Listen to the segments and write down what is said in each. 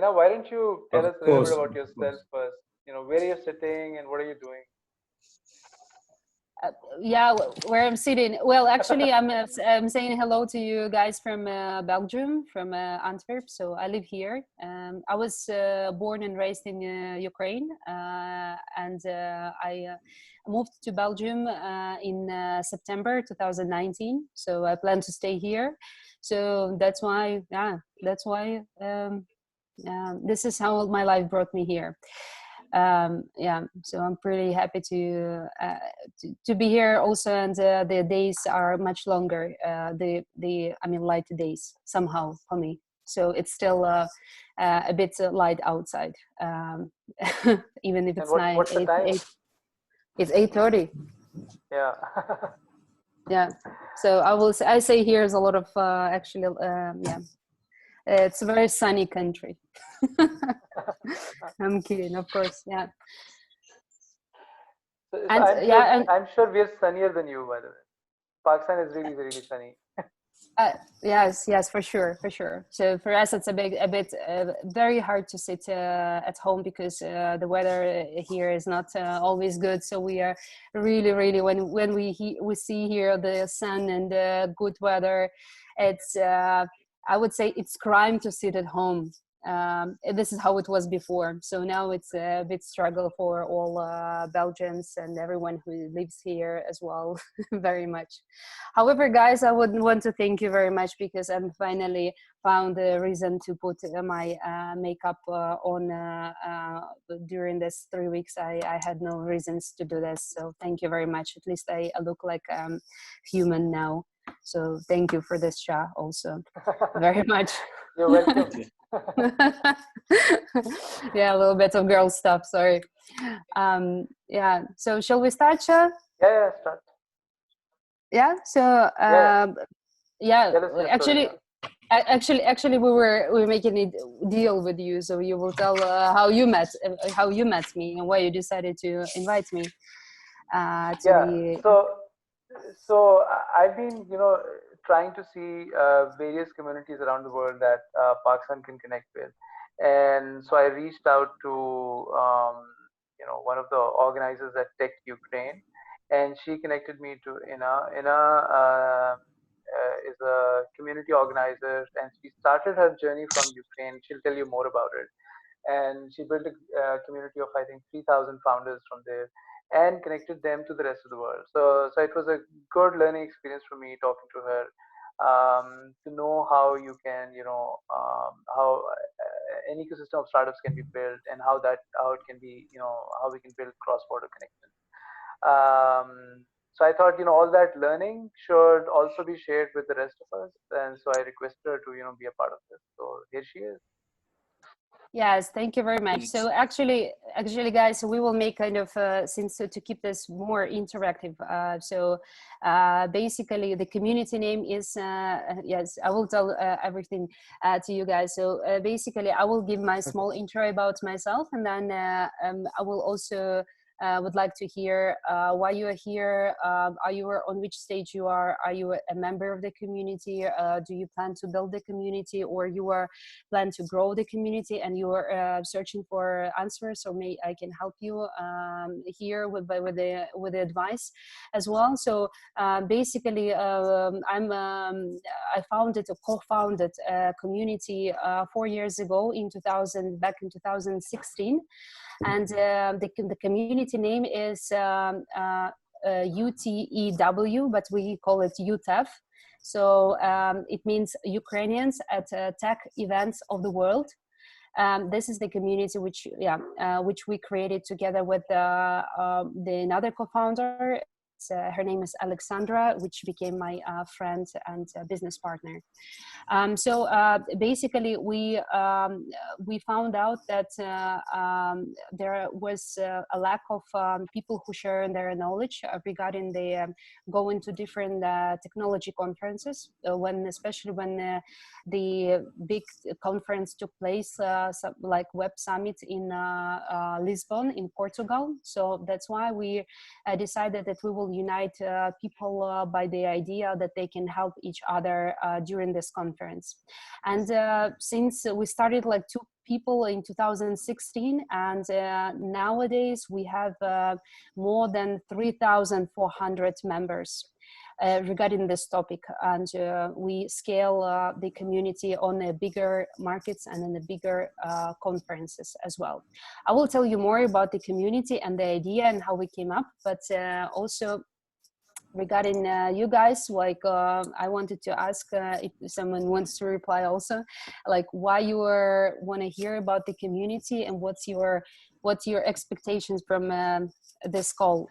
Why don't you tell Of us a little bit course, about of yourself course. first? Where are you sitting and what are you doing? Uh, yeah, where I'm sitting. Well, actually, I'm saying hello to you guys from Belgium, from Antwerp. So I live here. I was born and raised in Ukraine, and I moved to Belgium in September 2019. So I plan to stay here. So that's why, yeah, that's why. This is how my life brought me here. Yeah, so I'm pretty happy to be here also, and the days are much longer, I mean light days somehow for me, so it's still a bit light outside, even if And it's nine what's the eight, time? eight it's 8:30. Yeah. Yeah, so I say here is a lot of actually yeah, it's a very sunny country. I'm kidding, of course. Yeah. So And I'm sure yeah, and I'm sure we're sunnier than you, by the way. Pakistan is really, really sunny. yes, yes, for sure, for sure. So for us, it's a bit very hard to sit at home because the weather here is not always good. So we are really, really when we see here the sun and the good weather, it's I would say it's crime to sit at home. This is how it was before. So now it's a bit struggle for all Belgians and everyone who lives here as well, very much. However, guys, I would want to thank you very much because I'm finally found a reason to put my makeup on during this 3 weeks. I had no reasons to do this. So thank you very much. At least I look like human now. So thank you for this, Shah, also very much. You're welcome. Okay. Yeah, a little bit of girl stuff, sorry. Yeah, so shall we start, Shah? Yeah, start. Yeah, so Yeah, yeah, tell us your story actually now. actually we were making a deal with you, so you will tell how you met me and why you decided to invite me to Yeah, the. I've been, trying to see various communities around the world that Pakistan can connect with, and so I reached out to, one of the organizers at Tech Ukraine, and she connected me to Ina. Ina is a community organizer, and she started her journey from Ukraine. She'll tell you more about it, and she built a community of, I think, 3,000 founders from there and connected them to the rest of the world. So it was a good learning experience for me talking to her, to know how you can, how an ecosystem of startups can be built, and how it can be, how we can build cross-border connections. So I thought, all that learning should also be shared with the rest of us, and so I requested her to, be a part of this. So here she is. Yes, thank you very much. Thanks. So actually, guys, we will make kind of since to keep this more interactive. Basically, the community name is yes. I will tell everything to you guys. So basically, I will give my Okay. small intro about myself, and then I will also. Would like to hear why you are here. Are you on which stage you are? Are you a member of the community? Do you plan to build the community, or you are plan to grow the community and you are searching for answers, or may I can help you here with the advice as well. So basically, I founded or co-founded a community 4 years ago back in 2016, and the community name is UTEW, but we call it UTEF. So it means Ukrainians at Tech Events of the World. This is the community which we created together with another co-founder. Her name is Alexandra, which became my friend and business partner. Basically, we found out that there was a lack of people who share their knowledge regarding the going to different technology conferences, especially when the big conference took place, like Web Summit in Lisbon in Portugal. So that's why we decided that we will will unite people by the idea that they can help each other during this conference. And since we started like 2 people in 2016, and nowadays we have more than 3,400 members regarding this topic, and we scale the community on a bigger markets and in the bigger conferences as well. I will tell you more about the community and the idea and how we came up, but also regarding you guys, like I wanted to ask if someone wants to reply also, like why you want to hear about the community and what's your expectations from this call.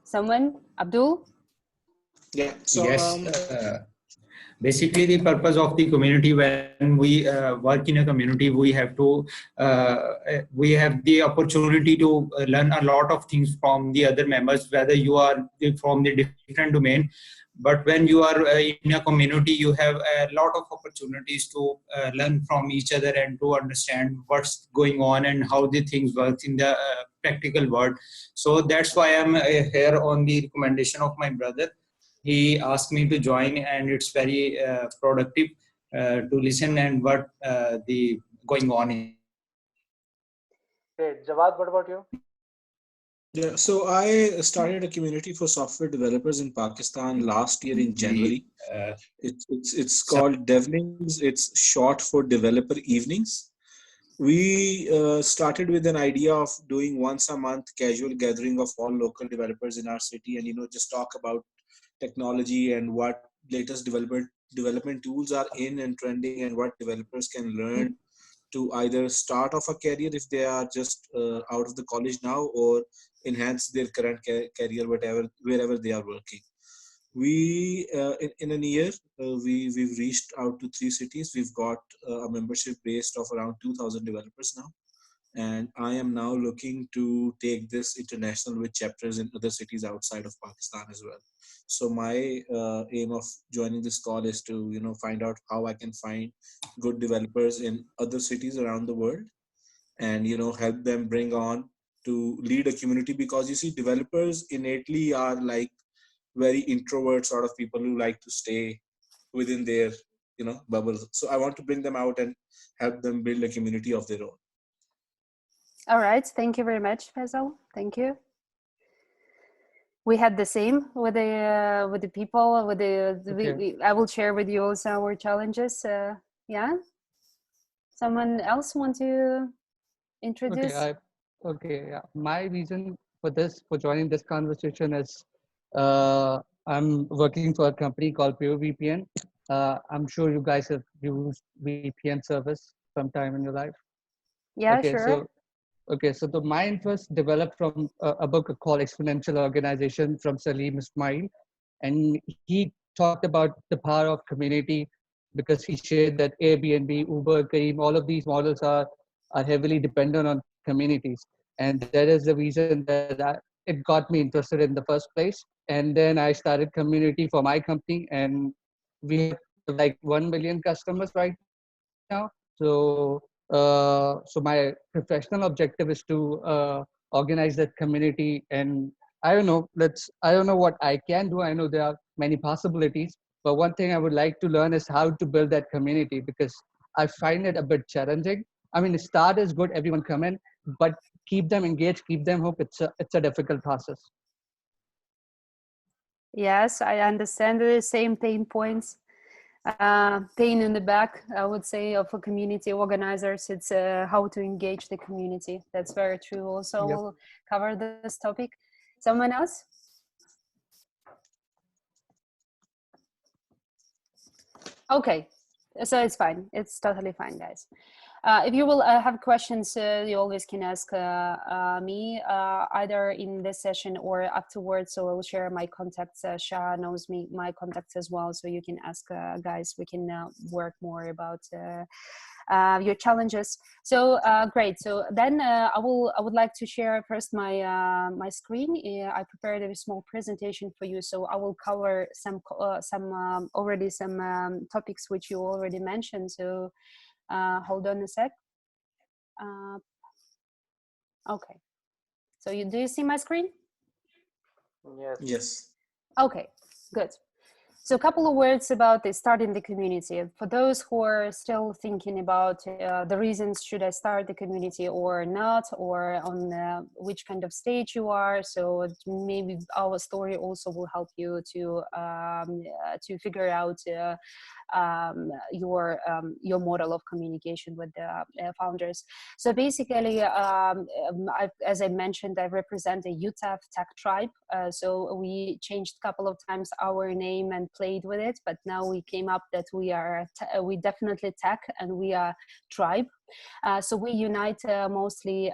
Someone, Abdul? Yeah. Yes. Basically, the purpose of the community, when we work in a community, we have the opportunity to learn a lot of things from the other members, whether you are from the different domain. But when you are in a community, you have a lot of opportunities to learn from each other and to understand what's going on and how the things work in the practical world. So that's why I'm here on the recommendation of my brother. He asked me to join, and it's very productive to listen and what the going on in the world. Okay, Jawad, what about you? Yeah, so I started a community for software developers in Pakistan last year in The January. It's called Devlings. It's short for Developer Evenings. We started with an idea of doing once a month casual gathering of all local developers in our city, and just talk about technology and what latest development tools are in and trending, and what developers can learn to either start off a career if they are just out of the college now, or enhance their current career wherever they are working. We in a year we've reached out to 3 cities. We've got a membership base of around 2,000 developers now, and I am now looking to take this international with chapters in other cities outside of Pakistan as well. So my aim of joining this call is to find out how I can find good developers in other cities around the world, and help them bring on to lead a community, because you see developers innately are like very introvert sort of people who like to stay within their bubbles. So I want to bring them out and help them build a community of their own. All right, thank you very much, Faisal. Thank you. We had the same with the people with the Okay. I will share with you also our challenges. Yeah, someone else want to Okay. introduce? Okay. Yeah. My reason for joining this conversation is, I'm working for a company called Pure VPN. I'm sure you guys have used VPN service sometime in your life. Yeah, Okay. sure. So the my interest developed from a book called Exponential Organization from Salim Ismail, and he talked about the power of community, because he shared that Airbnb, Uber, Careem, all of these models are heavily dependent on communities, and that is the reason that it got me interested in the first place. And then I started community for my company, and we have like 1 million customers right now. So my professional objective is to organize that community. And I don't know what I can do. I know there are many possibilities, but one thing I would like to learn is how to build that community, because I find it a bit challenging. I mean, the start is good, everyone come in, but keep them engaged, keep them hooked. It's a difficult process. Yes, I understand the same pain points. Pain in the back, I would say, of a community organizers. It's how to engage the community. That's very true. Also, Yep. we'll cover this topic. Someone else? Okay, so it's fine. It's totally fine, guys. If you will have questions, you always can ask me either in this session or afterwards. So I will share my contacts. Shah knows my contacts as well, so you can ask guys. We can work more about your challenges. So great. So then I would like to share first my screen. I prepared a small presentation for you, so I will cover some already some topics which you already mentioned. So hold on a sec. Uh, okay. So do you see my screen? Yes. Yes. Okay, good. So a couple of words about the starting the community. For those who are still thinking about the reasons, should I start the community or not, or on which kind of stage you are. So maybe our story also will help you to figure out your model of communication with the founders. So basically, as I mentioned, I represent a UTEF tech tribe. So we changed a couple of times our name and played with it, but now we came up that we definitely tech and we are tribe. So we unite mostly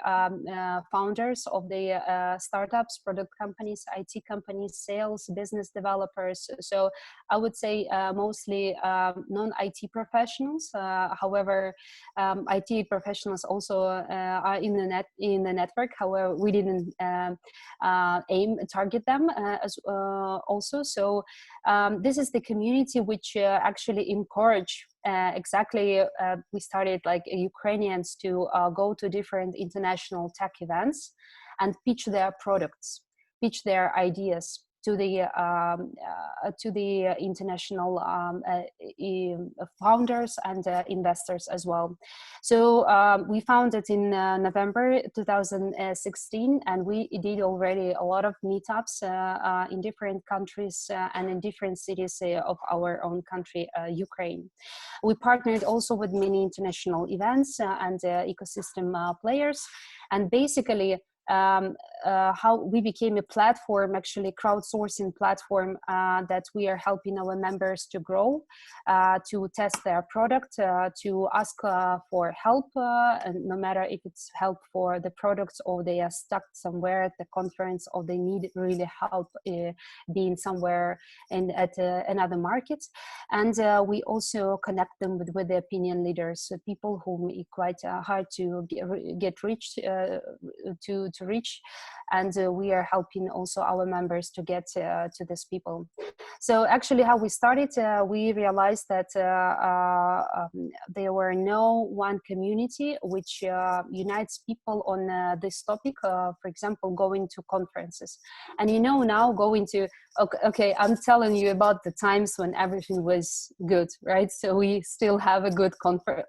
founders of the startups, product companies, IT companies, sales, business developers. So I would say mostly non-IT professionals. However, IT professionals also are in the network. However, we didn't target them as also. So this is the community which actually encourage we started like Ukrainians to go to different international tech events and pitch their products, pitch their ideas to the international founders and investors as well. So we founded in November 2016, and we did already a lot of meetups in different countries and in different cities of our own country, Ukraine. We partnered also with many international events and ecosystem players, and basically how we became a platform, actually crowdsourcing platform that we are helping our members to grow, to test their product, to ask for help, and no matter if it's help for the products or they are stuck somewhere at the conference or they need really help being somewhere at another market. And we also connect them with the opinion leaders, so people whom it's quite hard to get reached to reach, and we are helping also our members to get to these people. So actually how we started, we realized that there were no one community which unites people on this topic, for example going to conferences. And now going to okay, I'm telling you about the times when everything was good, right? So we still have a good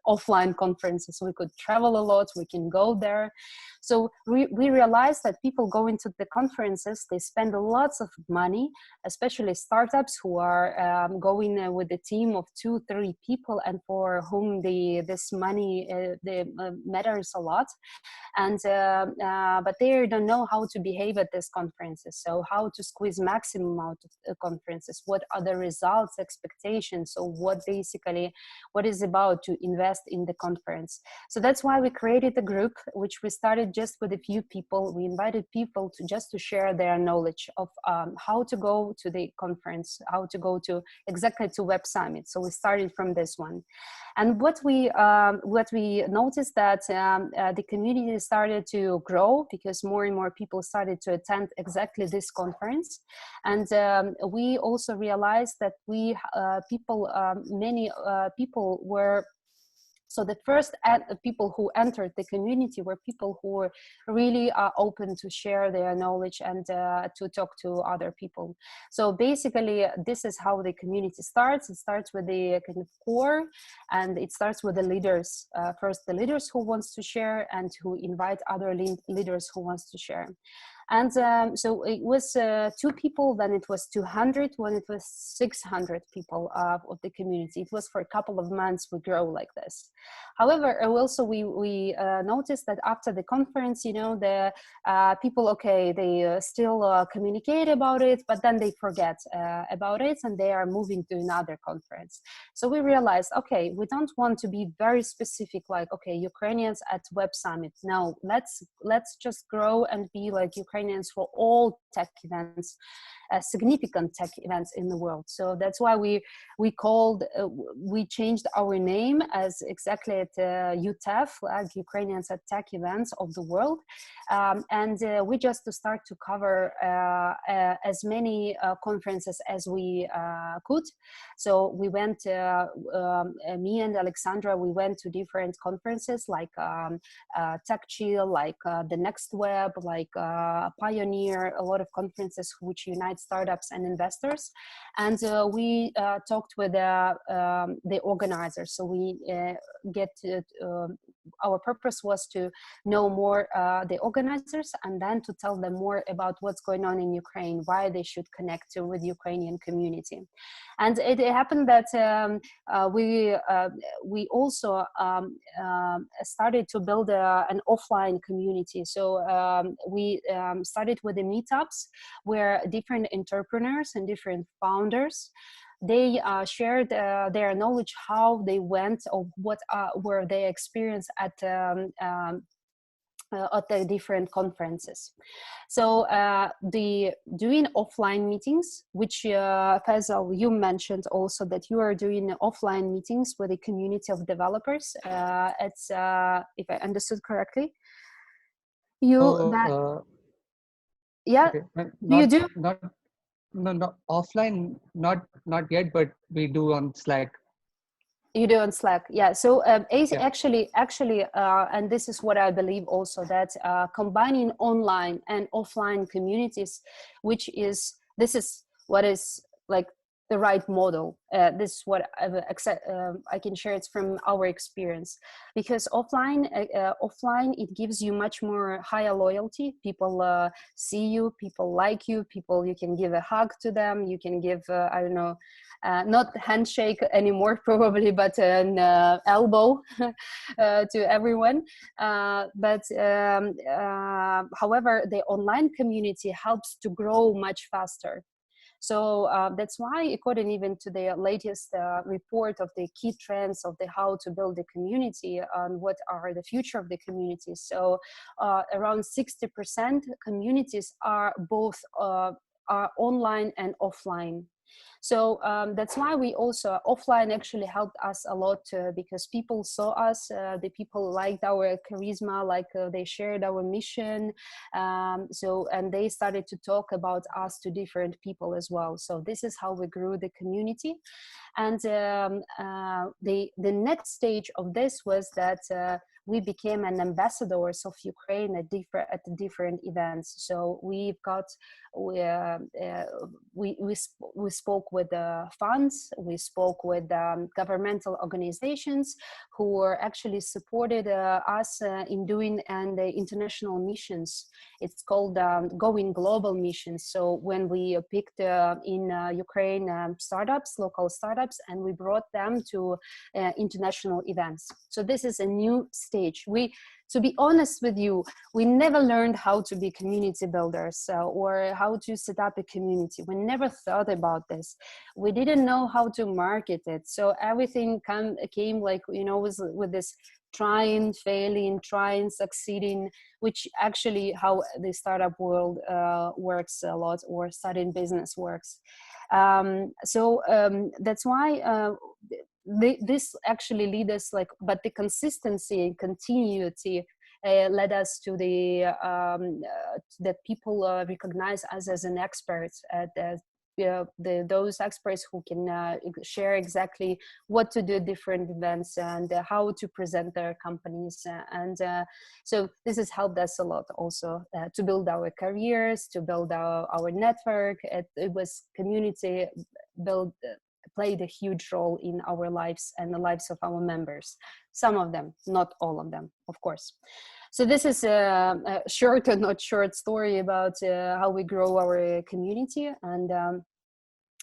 offline conferences. We could travel a lot, we can go there. So we realized that people going to the conferences, they spend lots of money, especially startups who are going with a team of 2-3 people, and for whom this money matters a lot. And but they don't know how to behave at these conferences. So how to squeeze maximum out of the conferences? What are the results, expectations? So what is about to invest in the conference? So that's why we created a group, which we started just with a few people. We invited people to share their knowledge of how to go to the conference, how to go to exactly to Web Summit. So we started from this one. And what we noticed that the community started to grow because more and more people started to attend exactly this conference. And we also realized that many people were. So the first people who entered the community were people who were really open to share their knowledge and to talk to other people. So basically, this is how the community starts. It starts with the kind of core, and it starts with the leaders. First, the leaders who wants to share and who invite other leaders who wants to share. And so it was 2 people, then it was 200, when it was 600 people of the community. It was for a couple of months we grow like this. However, also we noticed that after the conference, the people, okay, they still communicate about it, but then they forget about it and they are moving to another conference. So we realized, okay, we don't want to be very specific, like, okay, Ukrainians at Web Summit. No, let's just grow and be like Ukrainians for all tech events. significant tech events in the world. So that's why we changed our name as exactly at UTEF, like Ukrainians at Tech Events of the World. And we just to start to cover as many conferences as we could. So we went, me and Alexandra, we went to different conferences like Tech Chill, like the Next Web, like Pioneer, a lot of conferences which unite startups and investors. And we talked with the organizers. So we our purpose was to know more the organizers, and then to tell them more about what's going on in Ukraine, why they should connect with Ukrainian community. And it happened that we also started to build an offline community. So we started with the meetups where different entrepreneurs and different founders, they shared their knowledge, how they went, or what were their experience at the different conferences. So the doing offline meetings, which Faisal, you mentioned also that you are doing offline meetings with a community of developers. It's if I understood correctly, yeah, okay. you do. Not offline, not yet, but we do on Slack. You do on Slack, yeah. So Yeah. actually, and this is what I believe also, that combining online and offline communities, this is what is like the right model. This is what I can share. It's from our experience, because offline it gives you much more higher loyalty. People see you, people like you, people you can give a hug to them, you can give I don't know, not handshake anymore probably, but an elbow to everyone. But however, the online community helps to grow much faster. So that's why, according even to the latest report of the key trends of the how to build a community and what are the future of the community. So around 60% communities are both are online and offline. So that's why we also offline actually helped us a lot, because people saw us, the people liked our charisma, like they shared our mission. So, and they started to talk about us to different people as well. So this is how we grew the community. And the next stage of this was that we became an ambassadors of Ukraine at different events. So we've got we spoke with funds, we spoke with governmental organizations who were actually supported us in doing the international missions. It's called Going Global missions. So when we picked in Ukraine startups, local startups, and we brought them to international events. So this is a new stage. To be honest with you, we never learned how to be community builders or how to set up a community. We never thought about this. We didn't know how to market it. So everything came like, you know, with this trying, failing, trying, succeeding, which actually how the startup world works a lot, or starting business works. That's why this actually lead us but the consistency and continuity led us to the that people recognize us as an expert at those experts who can share exactly what to do at different events and how to present their companies. So this has helped us a lot also to build our careers, to build our network. It was community build played a huge role in our lives and the lives of our members. Some of them, not all of them, of course. So this is a short and not short story about how we grow our community. And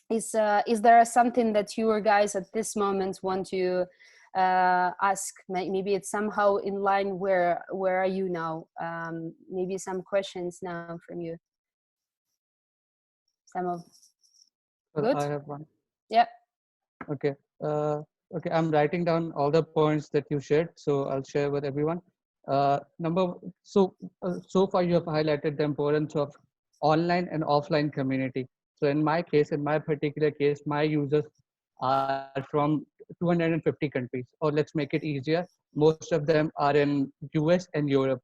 is there something that you guys at this moment want to ask? Maybe it's somehow in line. Where are you now? Maybe some questions now from you. Some of good. I have one. Yeah. Okay. Okay. I'm writing down all the points that you shared, so I'll share with everyone. So far you have highlighted the importance of online and offline community. So in my case, in my particular case, my users are from 250 countries, or let's make it easier. Most of them are in US and Europe.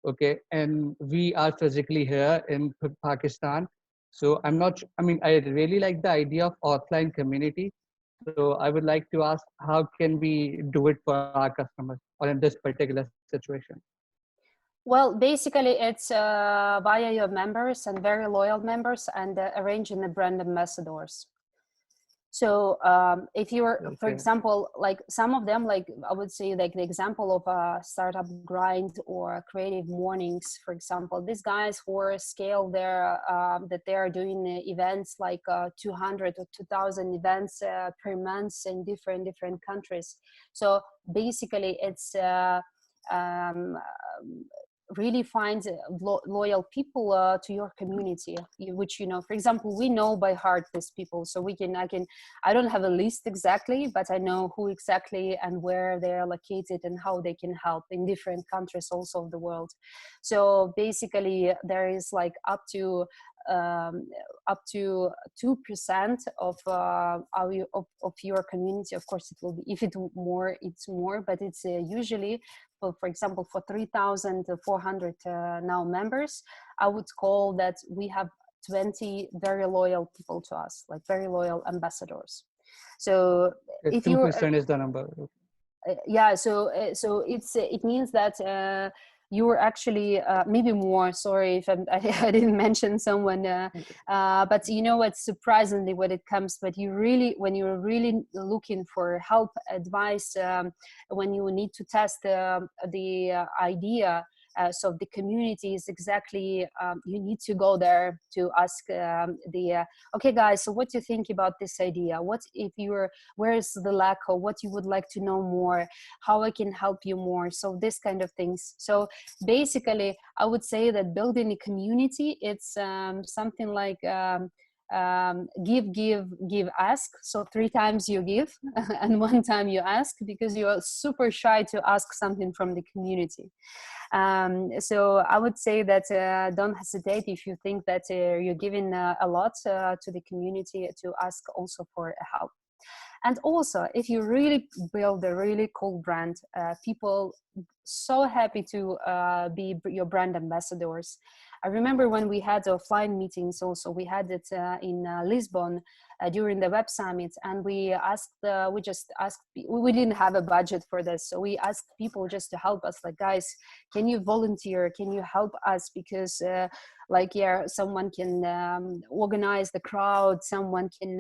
Okay. And we are physically here in Pakistan. So I'm not, I mean, I really like the idea of offline community. So I would like to ask, how can we do it for our customers or in this particular situation? Well, basically, it's via your members and very loyal members, and arranging the brand ambassadors. So if you're, for Okay. example, like some of them, like I would say, like the example of a startup grind or creative mornings, for example, these guys who are scale their that they are doing events like 200 or 2000 events per month in different countries. So basically, it's um, really find loyal people to your community, which, you know, for example, we know by heart these people, so we can I don't have a list exactly, but I know who exactly and where they're located and how they can help in different countries also of the world. So basically there is like um, up to 2% of of your community. Of course it will be, if it more it's more, but it's usually for example, for 3,400 now members, I would call that we have 20 very loyal people to us, like very loyal ambassadors. So if you 2% is the number. yeah, so it means that you were actually maybe more, sorry if I didn't mention someone, but you know what, surprisingly when it comes, but you really, when you're really looking for help, advice, when you need to test the idea, so the community is exactly, you need to go there to ask okay guys, so what do you think about this idea? What if you're, where is the lack, or what you would like to know more, how I can help you more, so this kind of things. So basically I would say that building a community, it's something like give ask, so 3 times you give and 1 time you ask, because you are super shy to ask something from the community. So I would say that don't hesitate if you think that you're giving a lot to the community, to ask also for help. And also, if you really build a really cool brand, people so happy to be your brand ambassadors. I remember when we had offline meetings also, we had it in Lisbon during the Web Summit, and we just asked, we didn't have a budget for this, so we asked people just to help us, like, guys, can you volunteer? Can you help us? Because like, yeah, someone can organize the crowd, someone can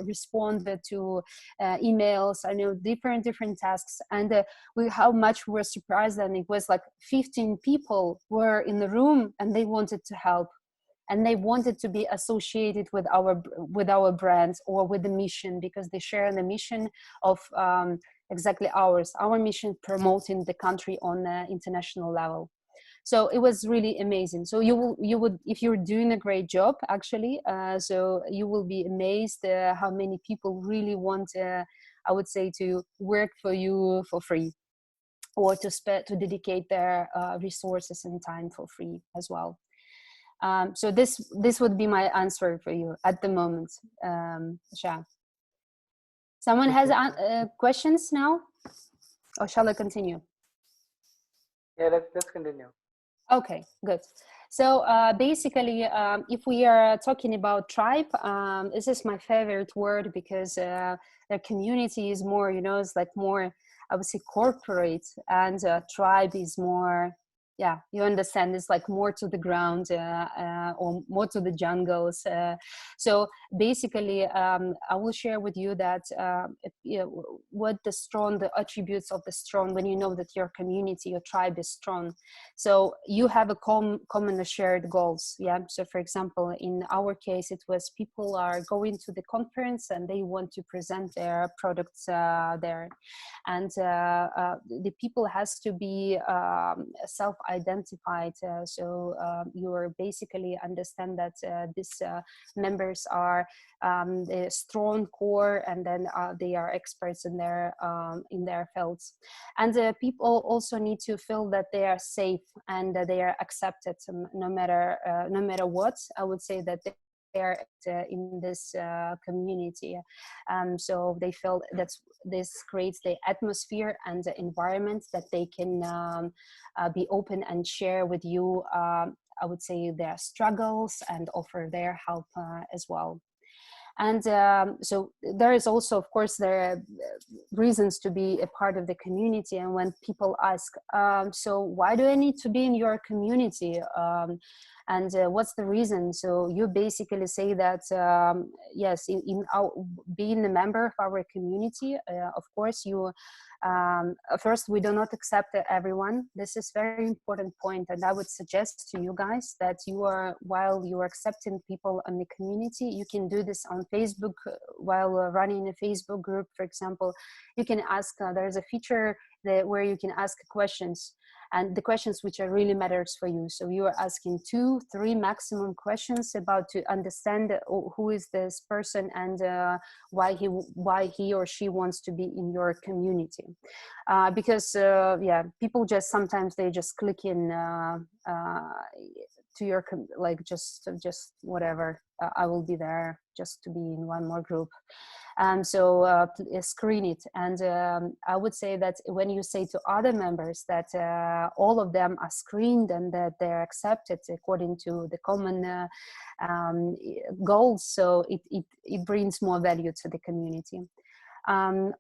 respond to emails, I know, different tasks. And how much we were surprised, and it was like 15 people were in the room and they wanted to help, and they wanted to be associated with our brands or with the mission, because they share the mission of exactly our mission, promoting the country on the international level. So it was really amazing. So you would, if you're doing a great job, actually, so you will be amazed how many people really want, I would say, to work for you for free, or to dedicate their resources and time for free as well. So this would be my answer for you at the moment, Shah. Someone has questions now, or shall I continue? Yeah, let's continue. Okay, good. So basically, if we are talking about tribe, this is my favorite word, because the community is more, you know, it's like more, I would say, corporate, and tribe is more, yeah, you understand, it's like more to the ground, or more to the jungles. So basically, I will share with you that you know, what the attributes of the strong, when you know that your community, your tribe is strong. So you have a common shared goals. Yeah. So for example, in our case, it was people are going to the conference and they want to present their products there. And the people has to be self-identified. So you basically understand that these members are the strong core, and then they are experts in their fields. And people also need to feel that they are safe and they are accepted, no matter what. I would say that share in this community. So they felt that this creates the atmosphere and the environment that they can be open and share with you, I would say, their struggles and offer their help as well. And so there is also, of course, there are reasons to be a part of the community. And when people ask, so why do I need to be in your community? And what's the reason? So you basically say that, yes, in our, being a member of our community, of course, you first, we do not accept everyone. This is very important point, and I would suggest to you guys that you are, while you are accepting people in the community, you can do this on Facebook while running a Facebook group, for example. You can ask, there's a feature where you can ask questions, and the questions which are really matters for you. So you are asking 2, 3 maximum questions about to understand who is this person and why he or she wants to be in your community. Because yeah, people just sometimes they just click in to your like just whatever, I will be there just to be in one more group. So screen it. And I would say that when you say to other members that all of them are screened and that they're accepted according to the common goals, so it brings more value to the community.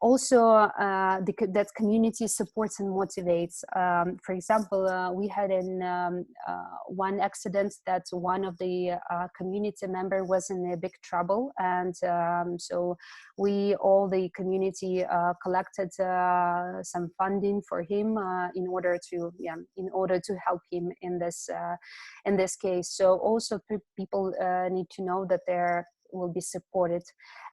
Also, that community supports and motivates. For example, we had in one accident that one of the community member was in a big trouble, and so we, all the community, collected some funding for him in order to help him in this case. So also people need to know that they're will be supported.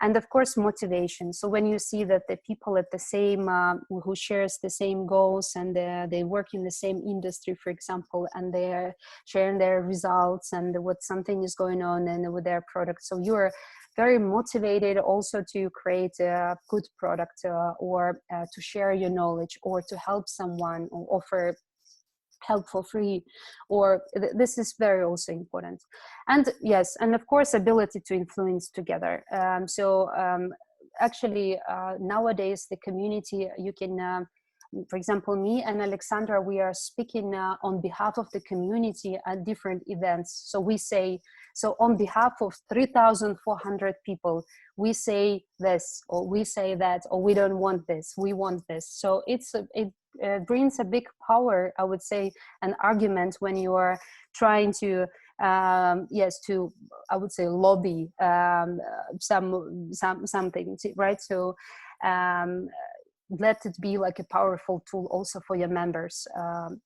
And of course, motivation. So when you see that the people at the same who shares the same goals and they work in the same industry, for example, and they're sharing their results and what something is going on and with their product, so you're very motivated also to create a good product or to share your knowledge or to help someone or offer help for free, or this is very also important. And yes, and of course, ability to influence together. Actually, nowadays the community, you can for example, me and Alexandra, we are speaking on behalf of the community at different events. So we say, so on behalf of 3,400 people, we say this, or we say that, or we don't want this, we want this. So it brings a big power, I would say, an argument when you are trying to, yes, to, I would say, lobby something, right? So let it be like a powerful tool also for your members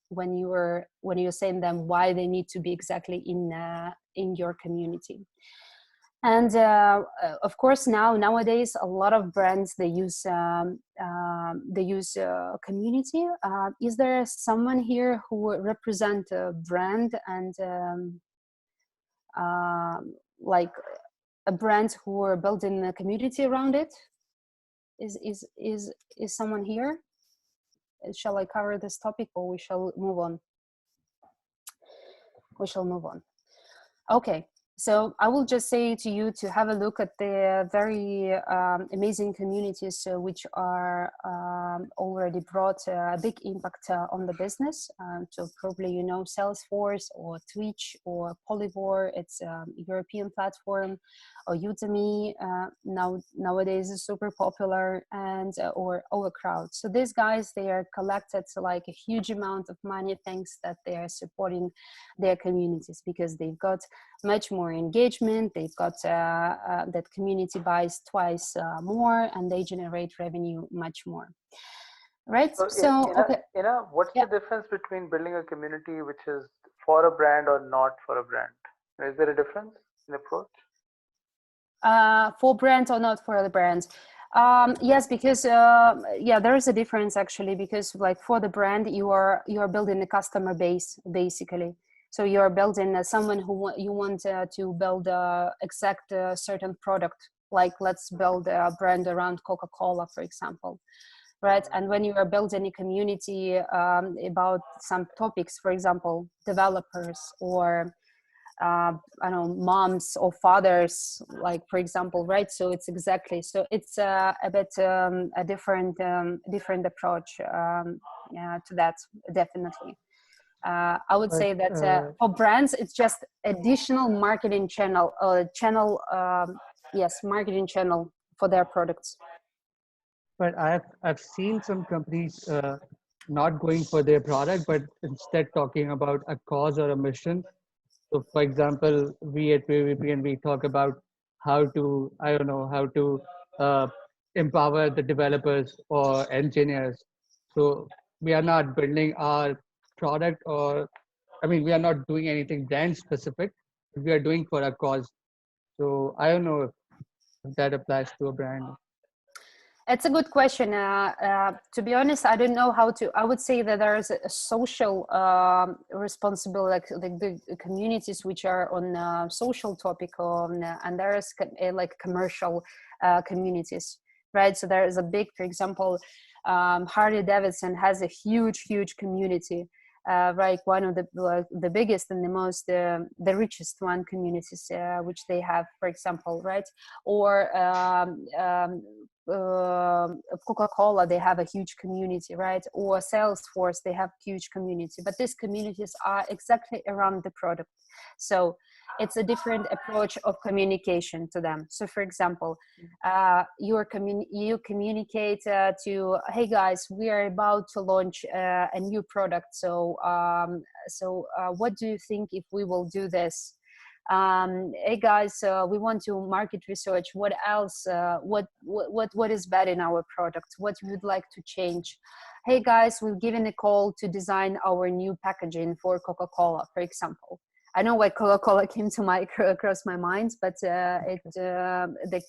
when you're saying them why they need to be exactly in your community. And of course, nowadays a lot of brands they use community. Is there someone here who represent a brand and like a brand who are building a community around it? Is someone here? Shall I cover this topic, or we shall move on? We shall move on. Okay, so I will just say to you to have a look at the very amazing communities which are already brought a big impact on the business. So probably you know Salesforce or Twitch or Polyvore. It's a European platform, or Udemy nowadays is super popular, and or Overcrowd. So these guys, they are collected like a huge amount of money thanks that they are supporting their communities, because they've got much more engagement, they've got that community buys twice more, and they generate revenue much more, right? So okay, what's yeah. the difference between building a community which is for a brand or not for a brand? Is there a difference in approach? For brands or not for the brands? Yes, because yeah, there is a difference actually, because like for the brand, you are building a customer base basically. So you are building someone who you want to build exact certain product. Like let's build a brand around Coca-Cola, for example, right? And when you are building a community about some topics, for example, developers or I don't know, moms or fathers, like for example, right? So it's exactly, so it's a bit a different approach to that, definitely. I would But say that for brands, it's just additional marketing yes, marketing channel for their products. but I've seen some companies not going for their product, but instead talking about a cause or a mission. So, for example, we at PVP, we talk about how to, I don't know, how to uh, empower the developers or engineers. So we are not building our product, or I mean, we are not doing anything brand specific. We are doing for a cause. So I don't know if that applies to a brand. It's a good question. To be honest, I don't know how to. I would say that there is a social responsibility, like the communities which are on social topic, on and there is like commercial communities, right? So there is a big, for example, Harley Davidson has a huge community, right? One of the biggest and the most the richest one communities which they have, for example, right? Or Coca-Cola, they have a huge community, right? Or Salesforce, they have huge community, but these communities are exactly around the product. So it's a different approach of communication to them. So for example, you communicate to, hey guys, we are about to launch a new product. So what do you think if we will do this? Hey guys, we want to market research. What else? What is bad in our product? What we would like to change? Hey guys, we've given a call to design our new packaging for Coca-Cola, for example. I know why Coca-Cola came to across my mind, but they're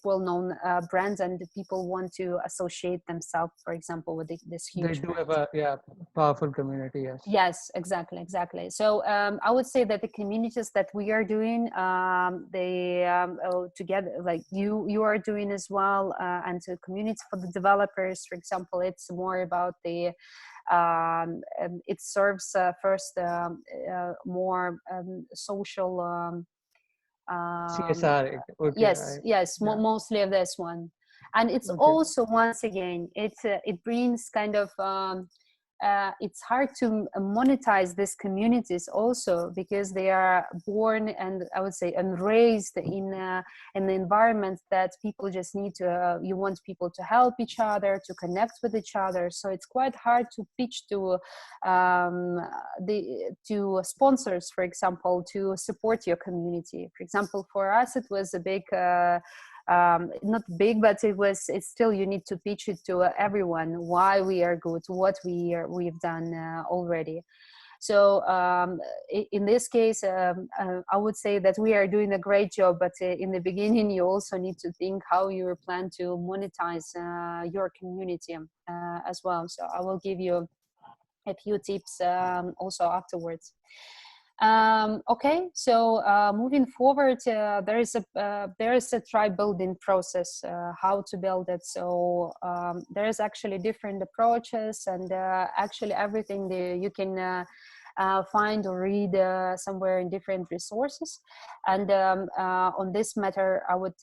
well-known brands, and the people want to associate themselves, for example, with this They huge do brand. have a powerful community. Yes. Yes, exactly. So I would say that the communities that we are doing, they together, like you are doing as well, and the community for the developers, for example, it's more about the it serves first more social. CSR. Okay. Yes, Yeah. mostly of this one, and it's Okay. also, once again, it brings kind of it's hard to monetize these communities also, because they are born and, I would say, and raised in the environment that people just need to you want people to help each other, to connect with each other. So it's quite hard to pitch to to sponsors, for example, to support your community. For example, for us it was a big not big, but it's still, you need to pitch it to everyone, why we are good, what we've done already. So in this case, I would say that we are doing a great job, but in the beginning you also need to think how you plan to monetize your community as well. So I will give you a few tips also afterwards. Okay, so moving forward, there is a tribe building process, how to build it. So there is actually different approaches, and actually everything that you can find or read somewhere in different resources. And on this matter, I would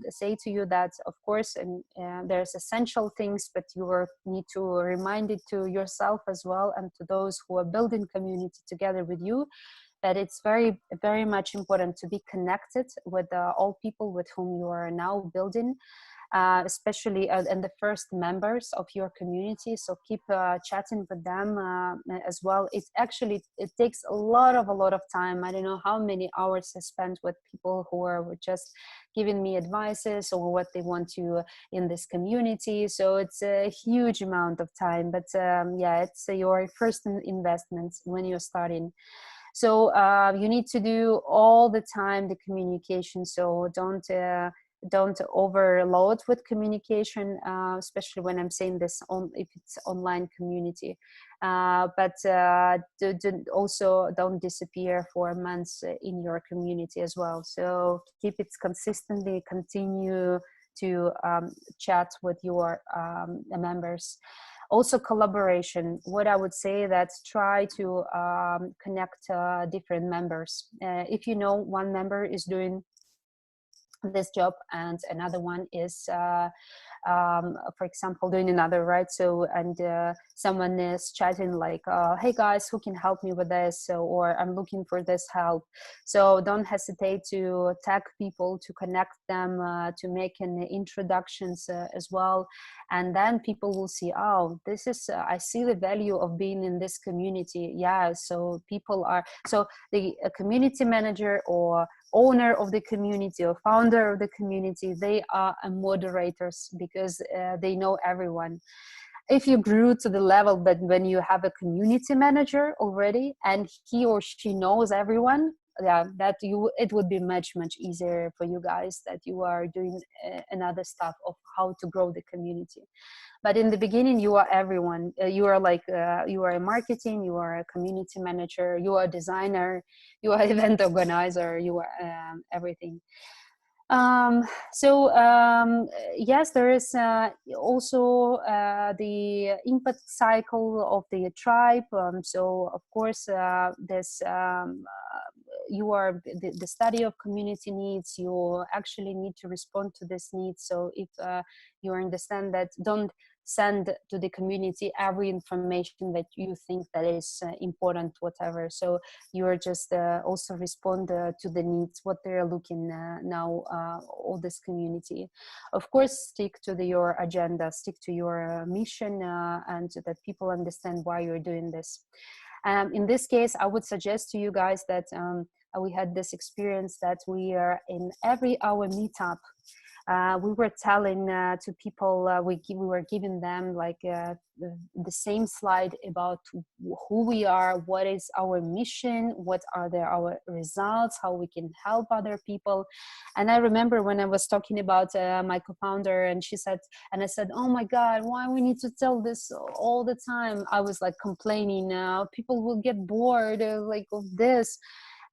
say to you that, of course, and there's essential things, but you need to remind it to yourself as well, and to those who are building community together with you, that it's very much important to be connected with all people with whom you are now building, especially and the first members of your community. So keep chatting with them as well. It takes a lot of time. I don't know how many hours I spent with people who are just giving me advices or what they want to in this community. So it's a huge amount of time, but yeah, it's your first investment when you're starting. So you need to do all the time the communication. So don't overload with communication, especially when I'm saying this on if it's online community. But also don't disappear for months in your community as well. So keep it consistently, continue to chat with your members. Also collaboration. What I would say that try to connect different members. If you know one member is doing this job and another one is for example doing another, right? So and someone is chatting like hey guys, who can help me with this? So, or I'm looking for this help. So don't hesitate to tag people, to connect them, to make an introductions as well. And then people will see, oh, this is I see the value of being in this community. Yeah, so people are, so the community manager or owner of the community or founder of the community, they are moderators because they know everyone. If you grew to the level that when you have a community manager already and he or she knows everyone, yeah, that you, it would be much easier for you guys that you are doing another stuff of how to grow the community. But in the beginning, you are everyone. You are like you are a marketing, you are a community manager, you are a designer, you are event organizer, you are everything. So yes, there is also the impact cycle of the tribe. So of course, this you are the study of community needs. You actually need to respond to this need. So if you understand that, don't send to the community every information that you think that is important, whatever. So you are just also respond to the needs, what they're looking now, all this community. Of course, stick to your agenda, stick to your mission, and so that people understand why you're doing this. In this case, I would suggest to you guys that we had this experience that we are in every hour meetup. We were telling to people, we were giving them like the same slide about who we are, what is our mission, what are our results, how we can help other people. And I remember when I was talking about my co-founder, and she said, and I said, oh my God, why we need to tell this all the time? I was like complaining, people will get bored like of this.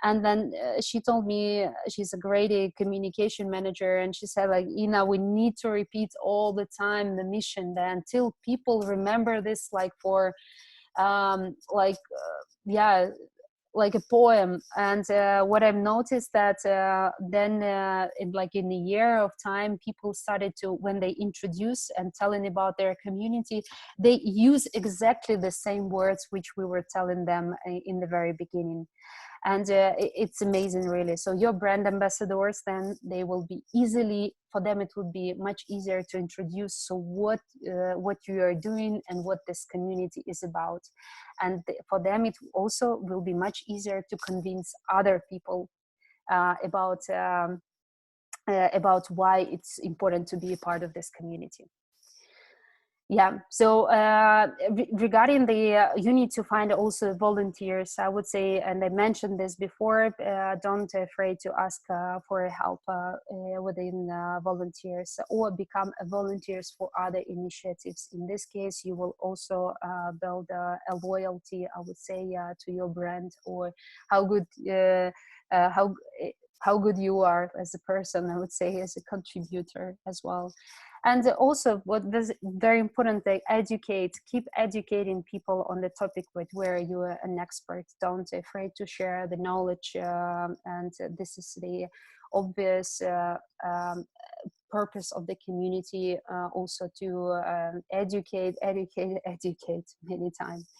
And then she told me, she's a great communication manager, and she said like, Ina, we need to repeat all the time the mission that until people remember this like for yeah, like a poem. And what I've noticed that then in a year of time, people started to, when they introduce and telling about their community, they use exactly the same words which we were telling them in the very beginning. And it's amazing, really. So your brand ambassadors, then they will be easily, for them it would be much easier to introduce so what you are doing and what this community is about. And for them it also will be much easier to convince other people about why it's important to be a part of this community. Yeah, so regarding the, you need to find also volunteers, I would say, and I mentioned this before, don't afraid to ask for help within volunteers, or become volunteers for other initiatives. In this case, you will also build a loyalty, I would say, to your brand, or how good, how good you are as a person, I would say, as a contributor as well. And also, what is very important, they keep educating people on the topic with where you are an expert. Don't be afraid to share the knowledge. And this is the obvious purpose of the community, also to educate many times.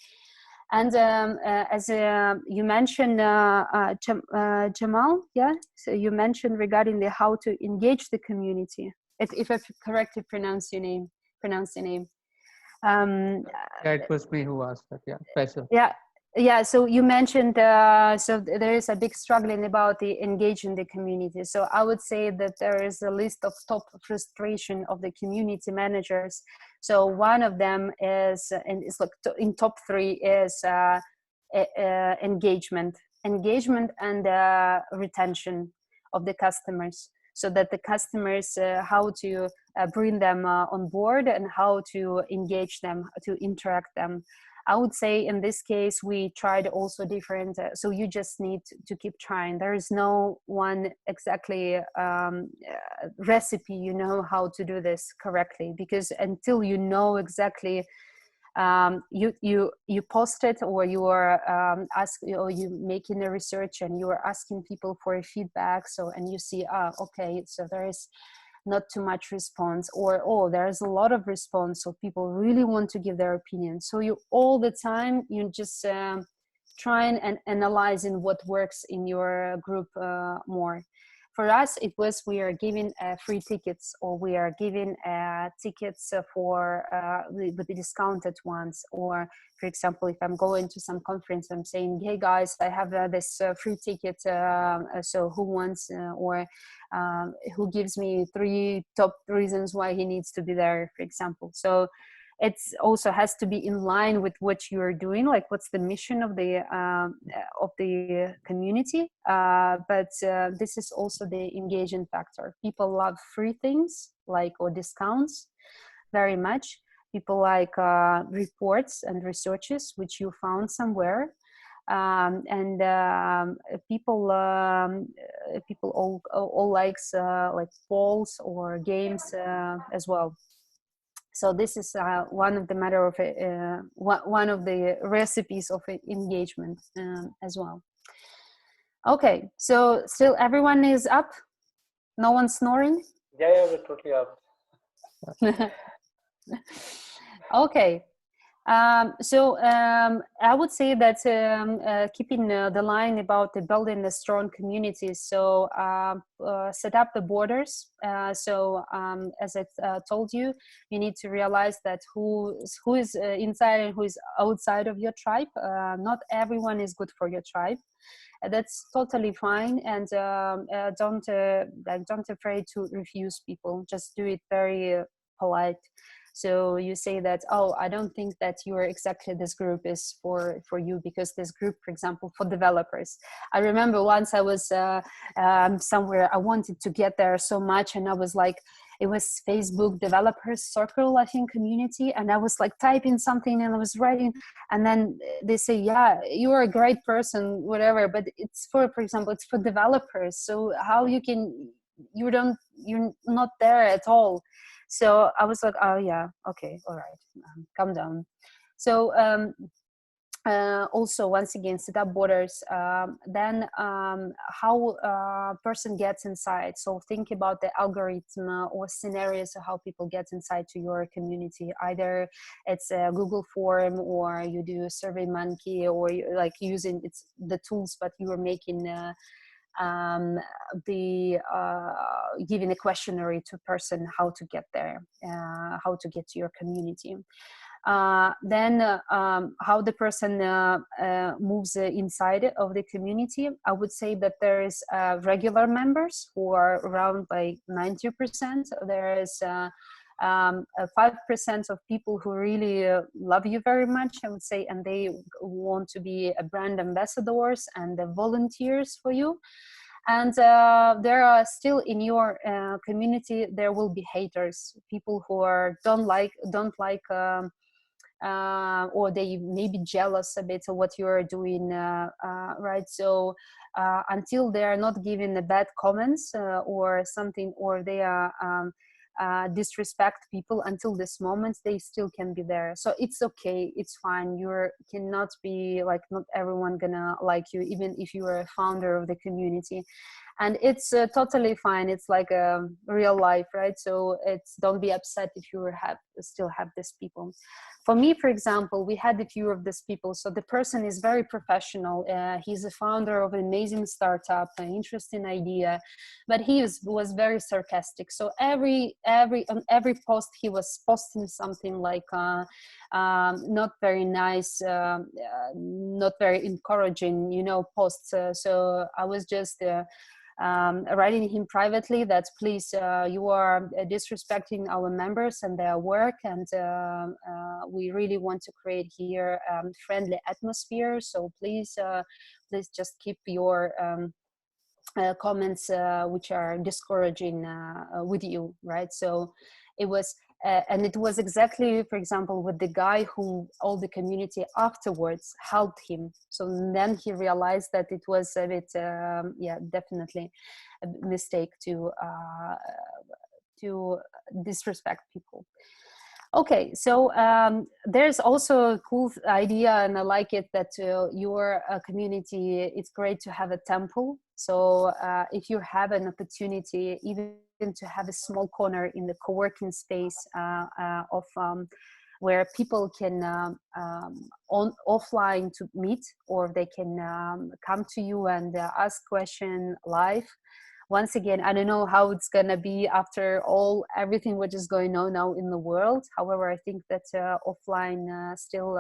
And as you mentioned, Jamal, yeah, so you mentioned regarding the how to engage the community. If I correctly pronounce the name. Yeah, it was me who asked that. Yeah, Faisal. Yeah. So you mentioned, so there is a big struggling about the engaging the community. So I would say that there is a list of top frustration of the community managers. So one of them is, and it's like in top 3 is engagement and retention of the customers. So that the customers, how to bring them on board and how to engage them, to interact them. I would say in this case, we tried also different, so you just need to keep trying. There is no one exactly recipe, you know, how to do this correctly, because until you know exactly you post it, or you are you making a research and you are asking people for a feedback. So, and you see, okay, so there is not too much response, or oh, there's a lot of response, so people really want to give their opinion. So you all the time you just trying and analyzing what works in your group more. For us, it was, we are giving free tickets, or we are giving tickets for with the discounted ones. Or for example, if I'm going to some conference, I'm saying, hey guys, I have this free ticket, so who wants or who gives me 3 top reasons why he needs to be there, for example. So it's also has to be in line with what you're doing, like what's the mission of the community. But this is also the engagement factor. People love free things, like, or discounts, very much. People like reports and researches which you found somewhere. And people all likes like polls or games as well. So this is one of the matter of one of the recipes of engagement as well. Okay, so still everyone is up? No one's snoring? Yeah, we're totally up. Okay. So I would say that keeping the line about the building a strong community. So set up the borders. So as I told you, you need to realize that who is inside and who is outside of your tribe. Not everyone is good for your tribe. That's totally fine, and don't afraid to refuse people. Just do it very polite. So you say that, oh, I don't think that you are exactly, this group is for you, because this group, for example, for developers. I remember once I was somewhere, I wanted to get there so much, and I was like, it was Facebook developers circle, I think, community, and I was like typing something and I was writing, and then they say, yeah, you're a great person, whatever, but it's for example, it's for developers, so how you're not there at all. So I was like, oh yeah, okay, all right, calm down. So also, once again, set up borders. Then how a person gets inside. So think about the algorithm or scenarios of how people get inside to your community. Either it's a Google form, or you do Survey Monkey, or you, like, using the tools, but you are making giving a questionnaire to a person how to get there, how to get to your community. Then how the person moves inside of the community. I would say that there is regular members who are around by 90%. There is 5% of people who really love you very much, I would say, and they want to be brand ambassadors and volunteers for you. And there are still in your community, there will be haters, people who don't like or they may be jealous a bit of what you are doing, right? So until they are not giving the bad comments or something, or they are disrespect people, until this moment they still can be there. So it's okay, it's fine. You cannot be like, not everyone gonna like you, even if you are a founder of the community. And it's totally fine. It's like a real life, right? So don't be upset if you still have these people. For me, for example, we had a few of these people. So the person is very professional. He's a founder of an amazing startup, an interesting idea, but he was very sarcastic. So on every post he was posting something like not very nice, not very encouraging, posts. So I was just writing him privately that, please, you are disrespecting our members and their work, and we really want to create here friendly atmosphere. So please just keep your comments which are discouraging with you, right? So it was and it was exactly, for example, with the guy who all the community afterwards helped him. So then he realized that it was a bit definitely a mistake to disrespect people. Okay, so there's also a cool idea, and I like it, that your community, it's great to have a temple. So if you have an opportunity, even to have a small corner in the co-working space where people can offline to meet, or they can come to you and ask question live. Once again, I don't know how it's gonna be after everything which is going on now in the world. However, I think that offline still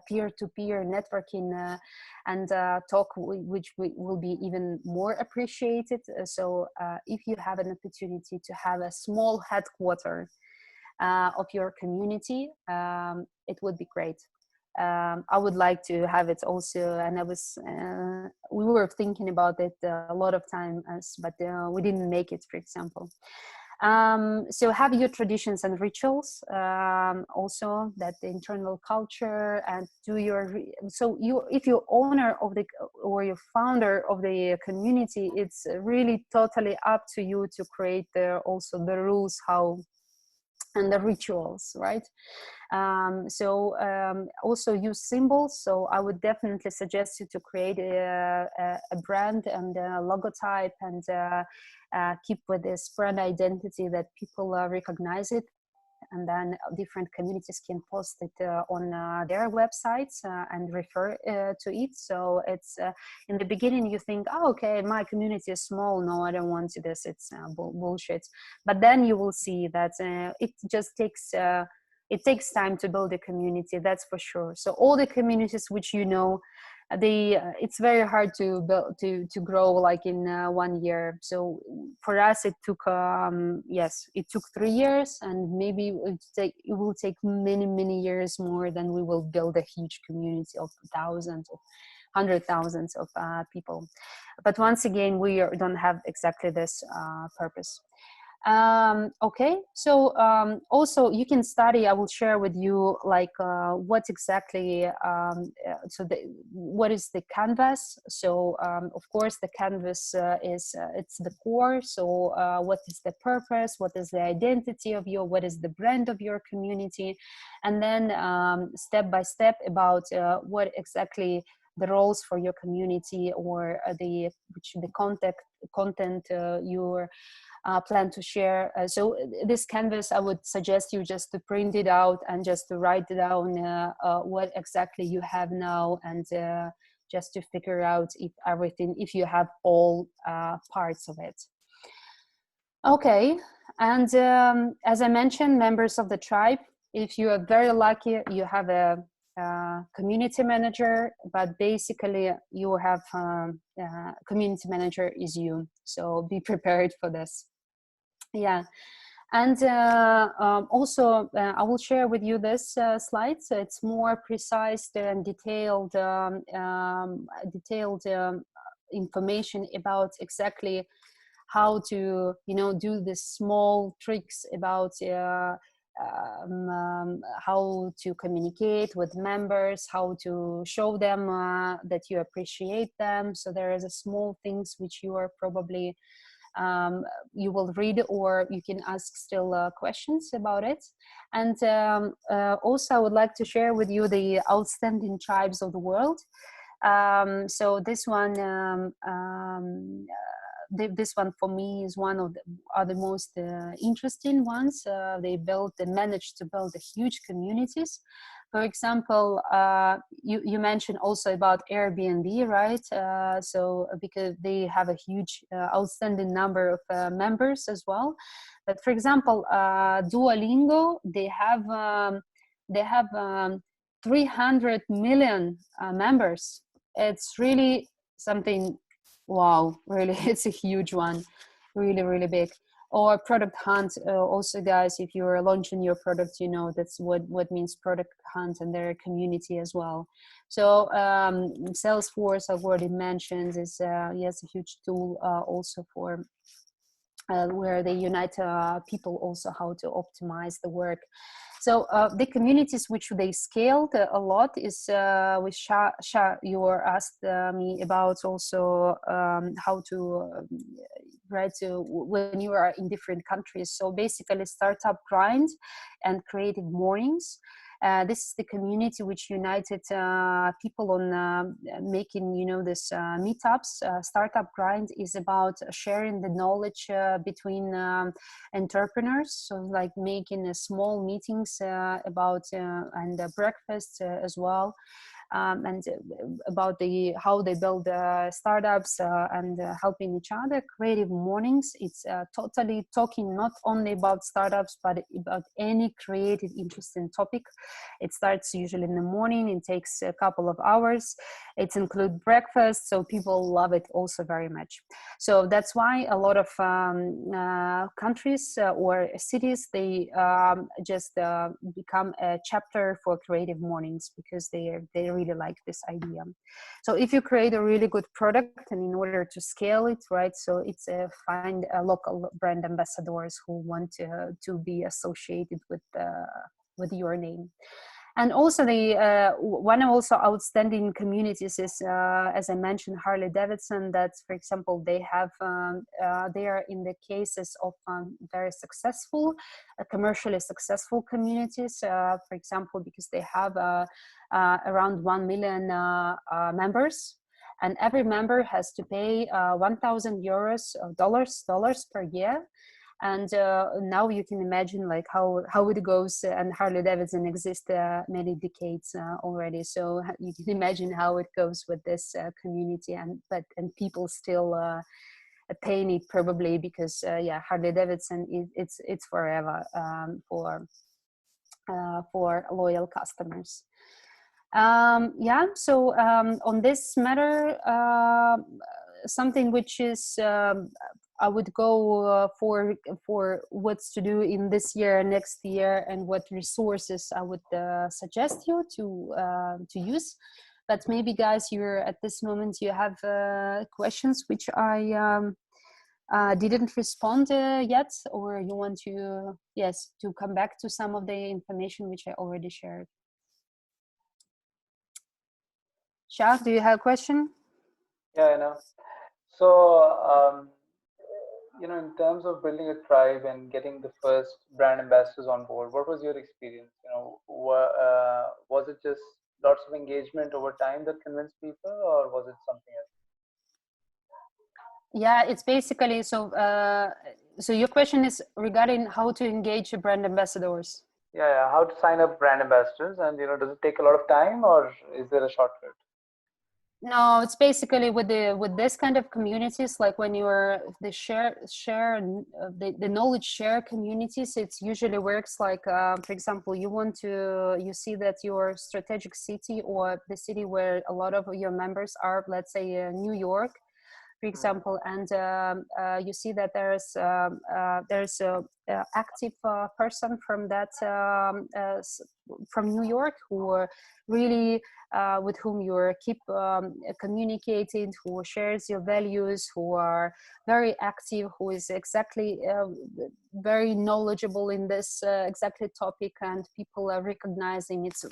peer-to-peer networking and talk, which will be even more appreciated. So if you have an opportunity to have a small headquarter of your community, it would be great. I would like to have it also, and we were thinking about it a lot of time, but we didn't make it, for example. So have your traditions and rituals, also that the internal culture, and if you're owner of the, or you're founder of the community, it's really totally up to you to create also the rules, how, and the rituals, right? Also use symbols. So I would definitely suggest you to create a brand and a logotype, and keep with this brand identity that people recognize it, and then different communities can post it on their websites and refer to it. So it's in the beginning you think, oh, okay, my community is small, no, I don't want this, it's bullshit. But then you will see that it just takes it takes time to build a community, that's for sure. So all the communities which it's very hard to build, to grow like in 1 year. So for us it took it took 3 years, and maybe it will take many years more, than we will build a huge community of thousands of hundred thousands of people. But once again, we don't have exactly this purpose. Okay, so also you can study, I will share with you like what exactly what is the canvas. So of course the canvas is it's the core. So what is the purpose, what is the identity of what is the brand of your community, and then step by step about what exactly the roles for your community, or the content you're plan to share. So this canvas, I would suggest you just to print it out and just to write down what exactly you have now, and just to figure out if you have all parts of it. Okay, and as I mentioned, members of the tribe, if you are very lucky, you have a community manager, but basically you have community manager is you, so be prepared for this. Yeah, and also I will share with you this slide, so it's more precise and detailed information about exactly how to do the small tricks about how to communicate with members, how to show them that you appreciate them. So there is a small things which you are probably you will read, or you can ask still questions about it. And also I would like to share with you the outstanding tribes of the world. So this one this one for me is one of the most interesting ones. They managed to build a huge communities. For example, you mentioned also about Airbnb, right? So because they have a huge outstanding number of members as well. But for example, Duolingo, they have 300 million members. It's really something. Wow, really, it's a huge one, really big. Or Product Hunt, also guys, if you're launching your product, that's what means Product Hunt and their community as well. So Salesforce, I've already mentioned, is yes, a huge tool also for where they unite people also how to optimize the work. So the communities which they scaled a lot is with Sha. You were asked me about also how to right? So when you are in different countries. So basically Startup Grind and Creative Mornings. This is the community which united people on making, you know, this meetups. Startup Grind is about sharing the knowledge between entrepreneurs. So like making small meetings about and breakfast as well. And about how they build startups and helping each other. Creative Mornings, it's totally talking not only about startups, but about any creative, interesting topic. It starts usually in the morning. It takes a couple of hours. It includes breakfast, so people love it also very much. So that's why a lot of countries or cities, they just become a chapter for Creative Mornings, because they really like this idea. So if you create a really good product, and in order to scale it, right, so it's find local brand ambassadors who want to be associated with your name. And also the one also outstanding communities is, as I mentioned, Harley Davidson. That, for example, they have they are in the cases of very successful, commercially successful communities. For example, because they have around 1 million members, and every member has to pay 1,000 euros dollars per year. And now you can imagine like how it goes, and Harley Davidson exists many decades already, so you can imagine how it goes with this community, and people still paying it, probably because yeah, Harley Davidson it's forever for loyal customers. Yeah, so on this matter, something which is I would go for what's to do in this year, next year, and what resources I would suggest you to use. But maybe, guys, you're at this moment you have questions which I didn't respond yet, or you want to to come back to some of the information which I already shared. Shah, do you have a question? Yeah, I know. So, you know, in terms of building a tribe and getting the first brand ambassadors on board, what was your experience? You know, was it just lots of engagement over time that convinced people, or was it something else? Yeah, it's basically so. So your question is regarding how to engage brand ambassadors. Yeah, how to sign up brand ambassadors, and you know, does it take a lot of time, or is there a shortcut? No, it's basically with this kind of communities, like when you're the the knowledge share communities, it usually works like, for example, you see that your strategic city, or the city where a lot of your members are, let's say New York, for example, and you see that there's a active person from that from New York, who are really with whom you keep communicating, who shares your values, who are very active, who is exactly very knowledgeable in this exactly topic, and people are recognizing it's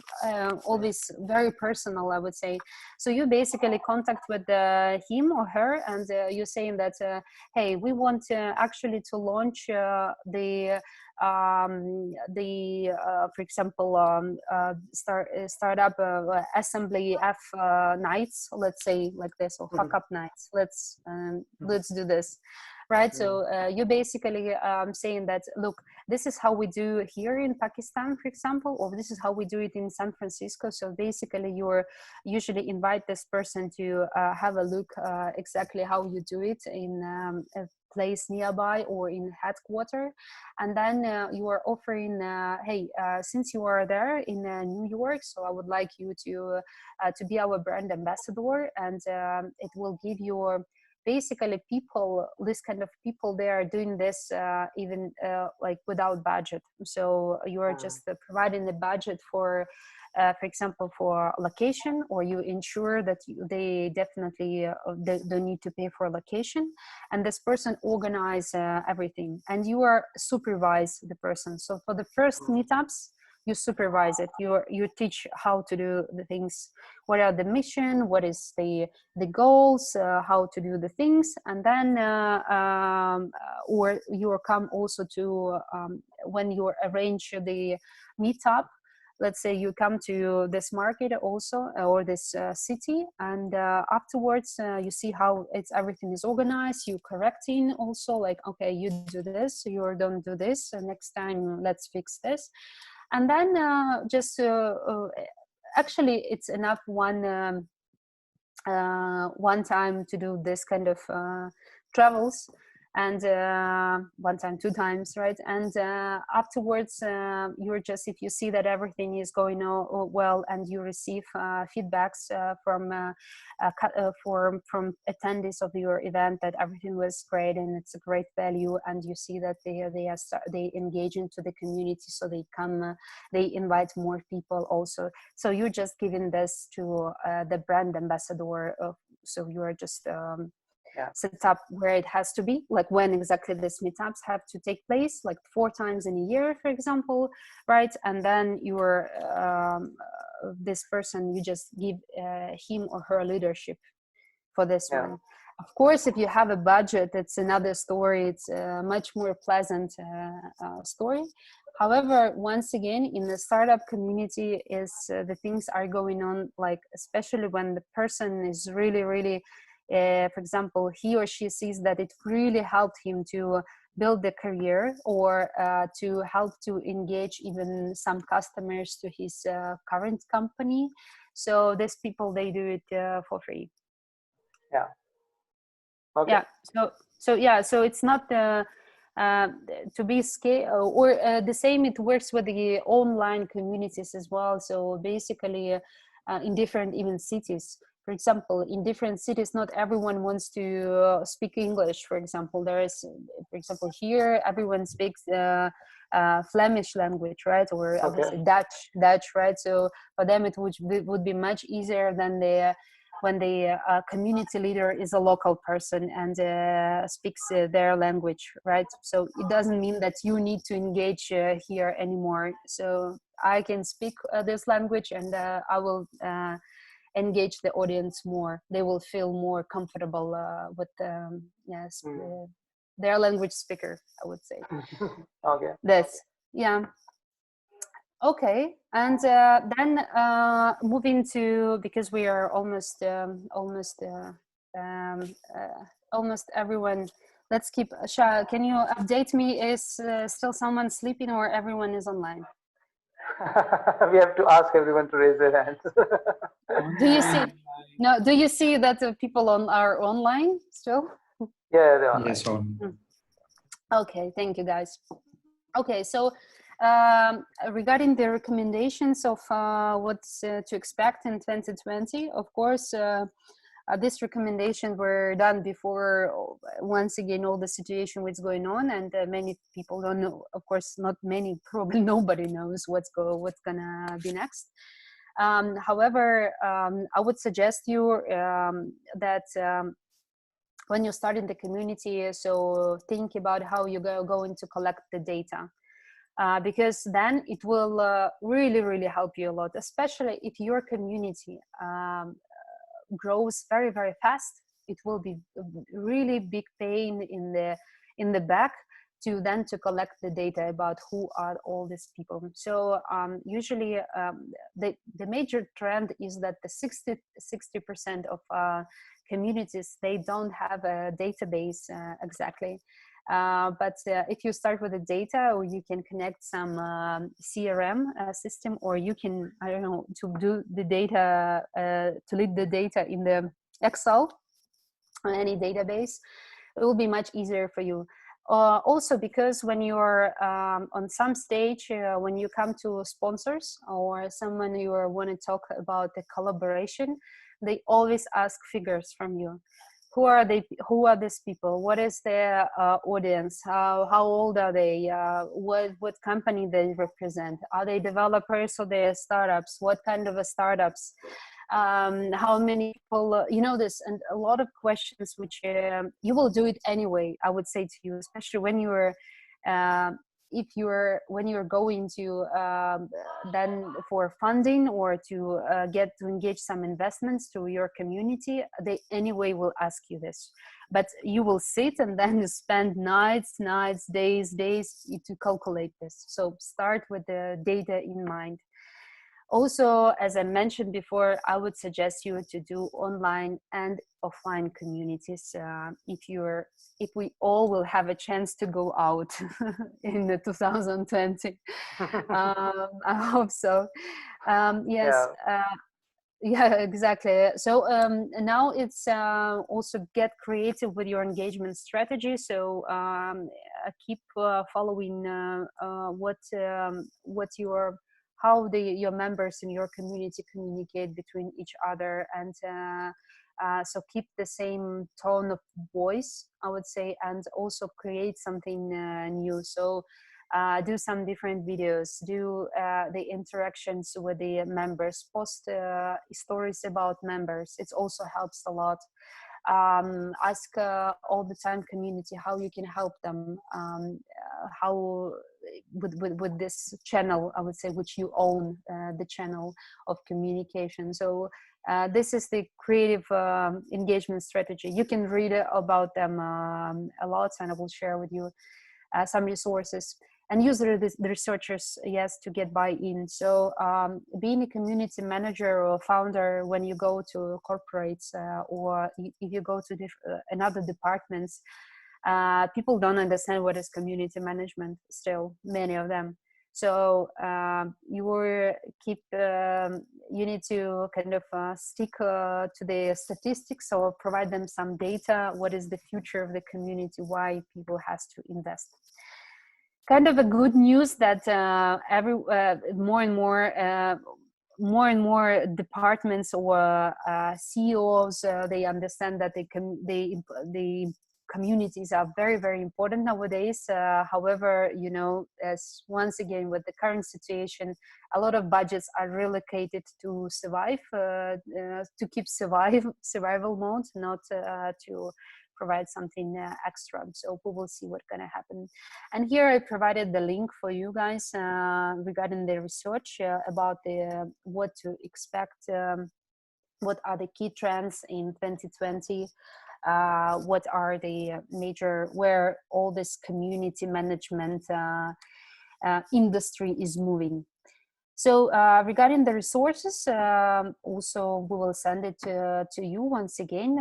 always very personal, I would say. So you basically contact with him or her, and you're saying that hey, we want actually to launch the for example startup assembly F nights, let's say, like this, or fuck up nights, let's do this, right? So you're basically saying that, look, this is how we do here in Pakistan, for example, or this is how we do it in San Francisco. So basically you're usually invite this person to have a look exactly how you do it in a place nearby or in headquarter, and then you are offering hey, since you are there in New York, so I would like you to be our brand ambassador, and it will give you basically people, this kind of people, they are doing this even like without budget. So you are just providing the budget for example, for location, or you ensure that they definitely they don't need to pay for location, and this person organize everything, and you are supervise the person. So for the first meetups, you supervise it, you teach how to do the things, what are the mission, what is the goals, how to do the things, and then or you come also to when you arrange the meetup. Let's say you come to this market also, or this city, and afterwards you see how everything is organized, you correcting also, like, okay, you do this, you don't do this, next time let's fix this. And then actually it's enough one time to do this kind of travels, and one time, two times, right? And afterwards you're just, if you see that everything is going well, and you receive feedbacks from attendees of your event that everything was great and it's a great value, and you see that they engage into the community, so they come, they invite more people also. So you're just giving this to the brand ambassador so you are just set up where it has to be, like when exactly these meetups have to take place, like 4 times in a year, for example, right? And then you're this person, you just give him or her leadership for this one. Of course, if you have a budget, it's another story. It's a much more pleasant story. However, once again, in the startup community, is the things are going on, like especially when the person is really, really, for example, he or she sees that it really helped him to build the career, or to help to engage even some customers to his current company. So these people, they do it for free. Yeah. Okay. Yeah. So it's not to be scale, or the same. It works with the online communities as well. So basically, in different even cities. For example, in different cities, not everyone wants to speak English. For example, there is, for example, here everyone speaks Flemish language, right? Or obviously Dutch, right? So for them, it would be much easier than when the community leader is a local person and speaks their language, right? So it doesn't mean that you need to engage here anymore. So I can speak this language, and I will engage the audience more. They will feel more comfortable with their language speaker, I would say. Okay. That's, yeah. Okay, and then moving to, because we are almost everyone. Let's keep. Can you update me? Is still someone sleeping, or everyone is online? We have to ask everyone to raise their hands. Do you see? No. Do you see that people are online still? Yeah, they're online. Yes, on. Okay, thank you, guys. Okay, so regarding the recommendations of what's to expect in 2020, of course, these recommendations were done before, once again, all the situation what's going on, and many people don't know. Of course, not many, probably nobody knows what's gonna be next. However, I would suggest you that when you start in the community, so think about how you're going to collect the data. Because then it will really, really help you a lot, especially if your community grows very, very fast. It will be a really big pain in the back to collect the data about who are all these people. So usually the major trend is that the 60% of communities, they don't have a database exactly. But if you start with the data, or you can connect some CRM system, or you can, I don't know, to do the data, to lead the data in the Excel or any database, it will be much easier for you. Also, because when you're on some stage, when you come to sponsors or someone you want to talk about the collaboration, they always ask figures from you. Who are they? Who are these people? What is their audience? How old are they? What company they represent? Are they developers or they are startups? What kind of a startups? How many people? You know this, and a lot of questions which you will do it anyway. I would say to you, especially when you are when you're going to then for funding or to get to engage some investments to your community, they anyway will ask you this. But you will sit and then you spend nights, days to calculate this. So start with the data in mind. Also, as I mentioned before, I would suggest you to do online and offline communities. If we all will have a chance to go out in the 2020, I hope so. Yes. Yeah. Yeah, exactly. So now it's also get creative with your engagement strategy. So keep following what your how your members in your community communicate between each other, and so keep the same tone of voice, I would say, and also create something new. So do some different videos, do the interactions with the members, post stories about members. It also helps a lot. Ask all the time community how you can help them, how with this channel, I would say, which you own, the channel of communication. So this is the creative engagement strategy. You can read about them a lot, and I will share with you some resources, and use the researchers, yes, to get buy-in. So being a community manager or founder, when you go to corporates or if you go to another departments, people don't understand what is community management still, many of them. So you need to kind of stick to the statistics or provide them some data. What is the future of the community? Why people has to invest? Kind of a good news that more and more departments or CEOs they understand that the communities are very, very important nowadays. However, as once again with the current situation, a lot of budgets are relocated to survive, to keep survival mode, not to provide something extra. So we will see what's going to happen. And here I provided the link for you guys regarding the research about what to expect, what are the key trends in 2020, what are the major, where all this community management industry is moving. So regarding the resources, also we will send it to you once again.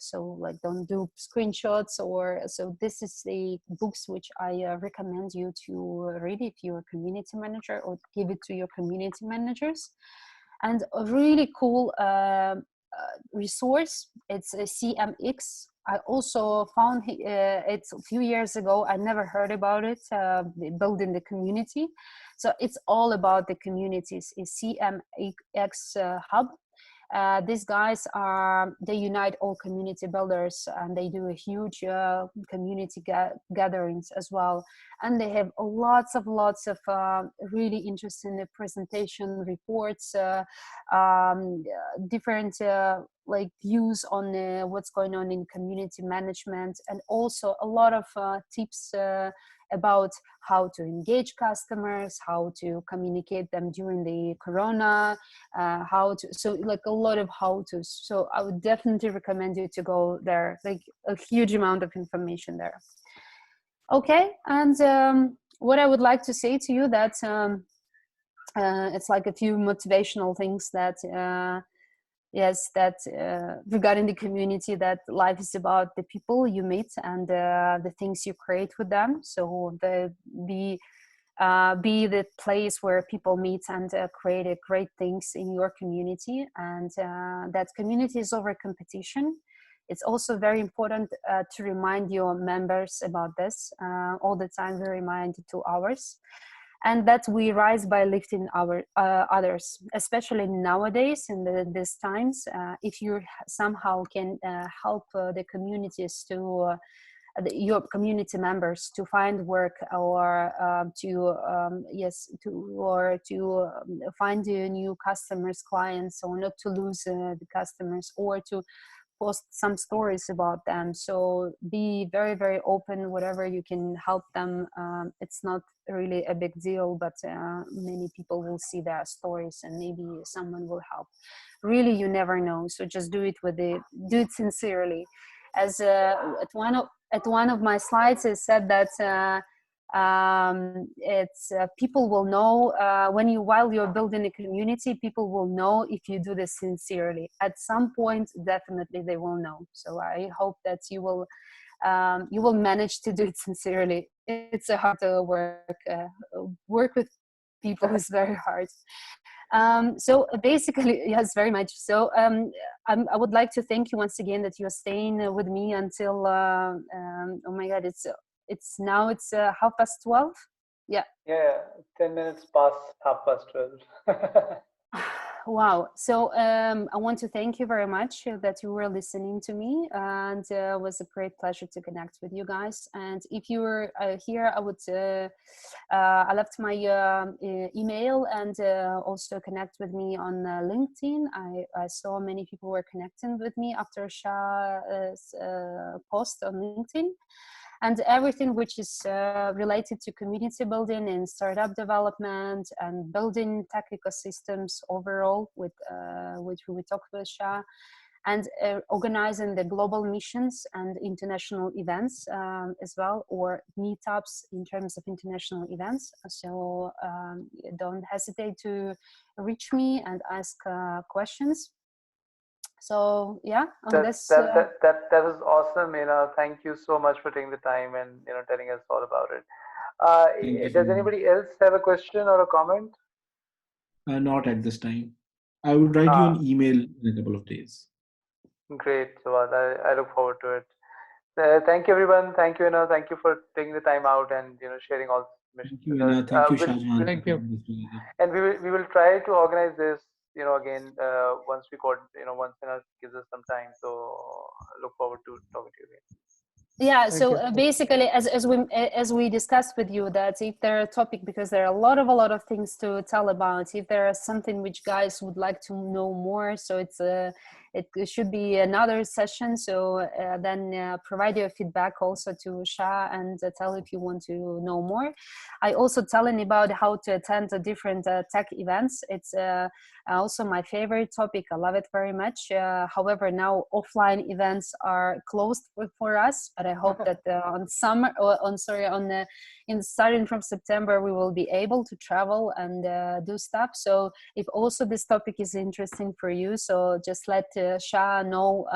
So like don't do screenshots so this is the books which I recommend you to read if you're a community manager, or give it to your community managers. And a really cool resource, it's a CMX. I also found it a few years ago. I never heard about it, building the community. So it's all about the communities. It's CMX Hub. These guys they unite all community builders, and they do a huge community gatherings as well. And they have lots of really interesting presentation reports, different like views on what's going on in community management, and also a lot of tips about how to engage customers, how to communicate them during the corona, so like a lot of how-tos. So I would definitely recommend you to go there, like a huge amount of information there. Okay, and what I would like to say to you that it's like a few motivational things that regarding the community, that life is about the people you meet and the things you create with them. So be the place where people meet and create great things in your community, and that community is over competition. It's also very important to remind your members about this all the time. We remind to ours. And that we rise by lifting our others, especially nowadays in these times. If you somehow can help the communities to your community members to find work, or to find new customers, clients, or not to lose the customers, or to post some stories about them. So be very, very open, whatever you can help them. It's not really a big deal, but many people will see their stories and maybe someone will help. Really, you never know. So just do it do it sincerely. As at one of my slides, it said that it's people will know while you're building a community, people will know if you do this sincerely. At some point, definitely they will know. So I hope that you will manage to do it sincerely. It's a hard work with people is very hard. So basically, yes, very much. So I would like to thank you once again that you're staying with me until oh my God, it's now 12:30. Yeah. Yeah, 10 minutes past 12:30. Wow. So I want to thank you very much that you were listening to me, and it was a great pleasure to connect with you guys. And if you were here, I left my email, and also connect with me on LinkedIn. I saw many people were connecting with me after Shah's post on LinkedIn. And everything which is related to community building and startup development and building tech ecosystems overall, with which we talked with Shah, and organizing the global missions and international events as well, or meetups in terms of international events. So don't hesitate to reach me and ask questions. So yeah, on this. That was awesome. Thank you so much for taking the time and telling us all about it. Thank you so Does much. anybody else have a question or a comment? Not at this time. I would write you Ah, an email in a couple of days. great, Swad. I look forward to it. Thank you, everyone. Thank you, Thank you for taking the time out and sharing all this Thank information you, with us. Anna. Thank you, We'll Shahjahan, for Thank you. putting this together. and we will try to organize this, again once we got once gives us some time. So look forward to talking to you again. Yeah, Thank so you. basically, as we discussed with you, that if there are a topic, because there are a lot of things to tell about, if there is something which guys would like to know more, so it should be another session. So then provide your feedback also to Shah, and tell if you want to know more. I also telling about how to attend the different tech events. It's also my favorite topic. I love it very much. However, now offline events are closed for us, but I hope that starting from September, we will be able to travel and do stuff. So if also this topic is interesting for you, so just let Shah know.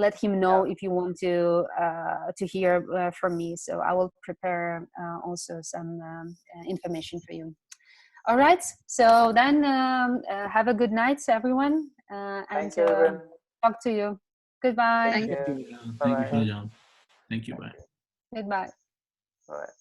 Let him know if you want to hear from me. So I will prepare also some information for you. All right. So then have a good night, everyone, and Thank you, everyone. talk to you. Goodbye. Take Thank care. you, Anna. Bye Thank you, bye. Shahjahan. Thank you. Thank Bye. you. Goodbye. Bye.